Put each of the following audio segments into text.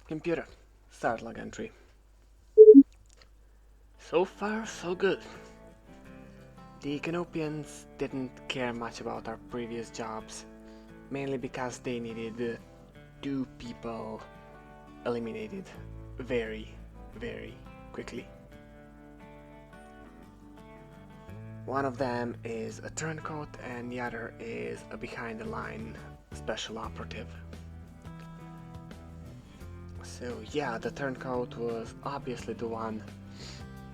Computer, start log entry. So far, so good. The Canopians didn't care much about our previous jobs, mainly because they needed 2 people eliminated very, very quickly. One of them is a turncoat and the other is a behind the line special operative. So yeah, the turncoat was obviously the one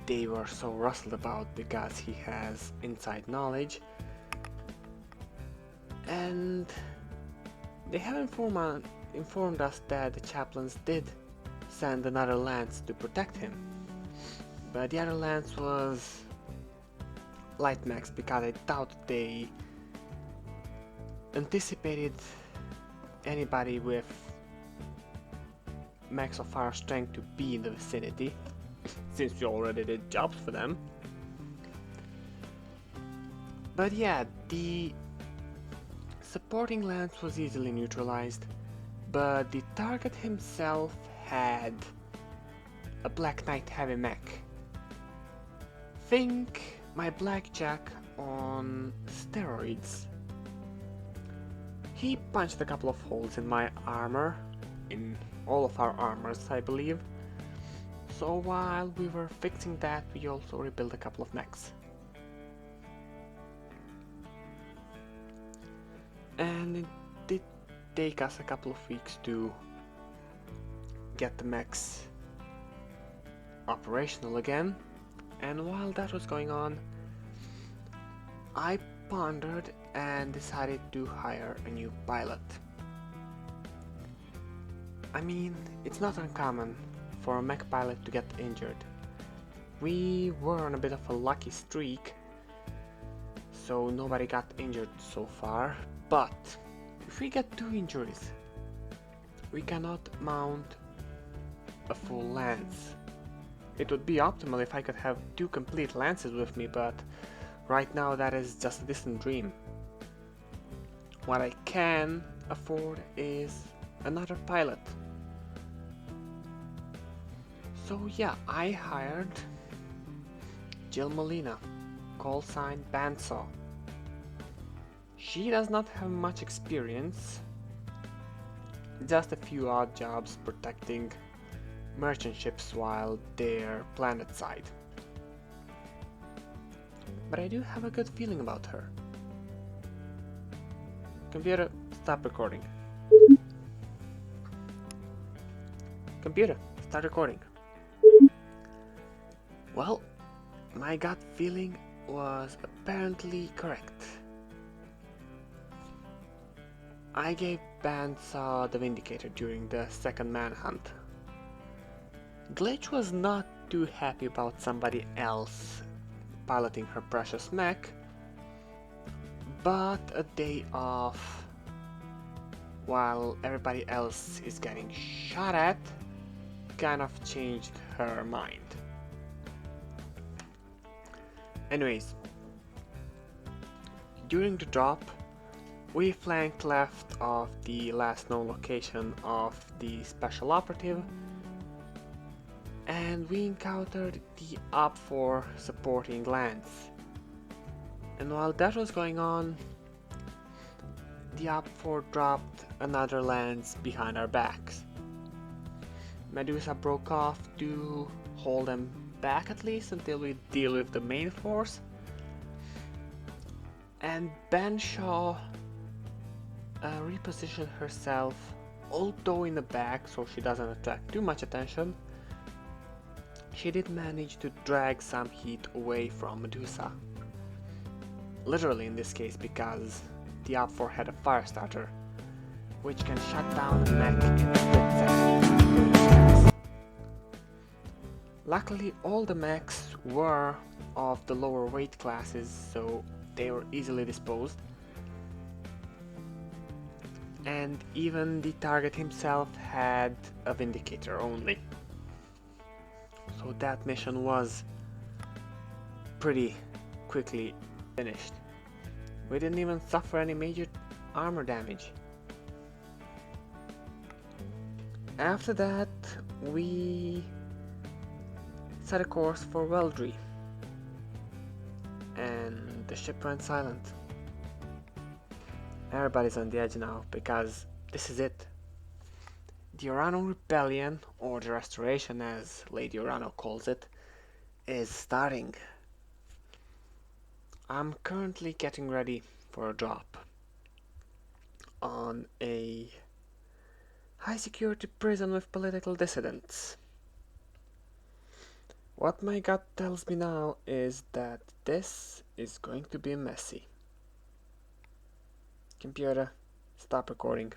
they were so rustled about because he has inside knowledge, and they have informed us that the chaplains did send another lance to protect him, but the other lance was light max because I doubt they anticipated anybody with max of fire strength to be in the vicinity, since we already did jobs for them. But yeah, the supporting lance was easily neutralized, but the target himself had a Black Knight heavy mech. Think my Blackjack on steroids. He punched a couple of holes in my armor, in all of our armors I believe, so while we were fixing that we also rebuilt a couple of mechs. And it did take us a couple of weeks to get the mechs operational again, and while that was going on, I pondered and decided to hire a new pilot. I mean, it's not uncommon for a mech pilot to get injured. We were on a bit of a lucky streak, so nobody got injured so far, but if we get 2 injuries, we cannot mount a full lance. It would be optimal if I could have 2 complete lances with me, but right now that is just a distant dream. What I can afford is another pilot. So yeah, I hired Jill Molina, Callsign Bandsaw. She does not have much experience, just a few odd jobs protecting merchant ships while they're planet side. But I do have a good feeling about her. Computer, stop recording. Computer, start recording. Well, my gut feeling was apparently correct. I gave Bandsaw the Vindicator during the second manhunt. Glitch was not too happy about somebody else piloting her precious mech, but a day off while everybody else is getting shot at kind of changed her mind. Anyways, during the drop, we flanked left of the last known location of the special operative, and we encountered the Op4 supporting lance. And while that was going on, the Op4 dropped another lance behind our backs. Medusa broke off to hold them back at least until we deal with the main force, and Bandsaw repositioned herself, although in the back so she doesn't attract too much attention. She did manage to drag some heat away from Medusa. Literally in this case, because the Op4 had a fire starter, which can shut down a mech in a split second. Luckily all the mechs were of the lower weight classes, so they were easily disposed. And even the target himself had a Vindicator only. So that mission was pretty quickly finished. We didn't even suffer any major armor damage. After that, we set a course for Weldry, and the ship went silent. Everybody's on the edge now, because this is it. The Urano Rebellion, or the Restoration as Lady Urano calls it, is starting. I'm currently getting ready for a drop on a high security prison with political dissidents. What my gut tells me now is that this is going to be messy. Computer, stop recording.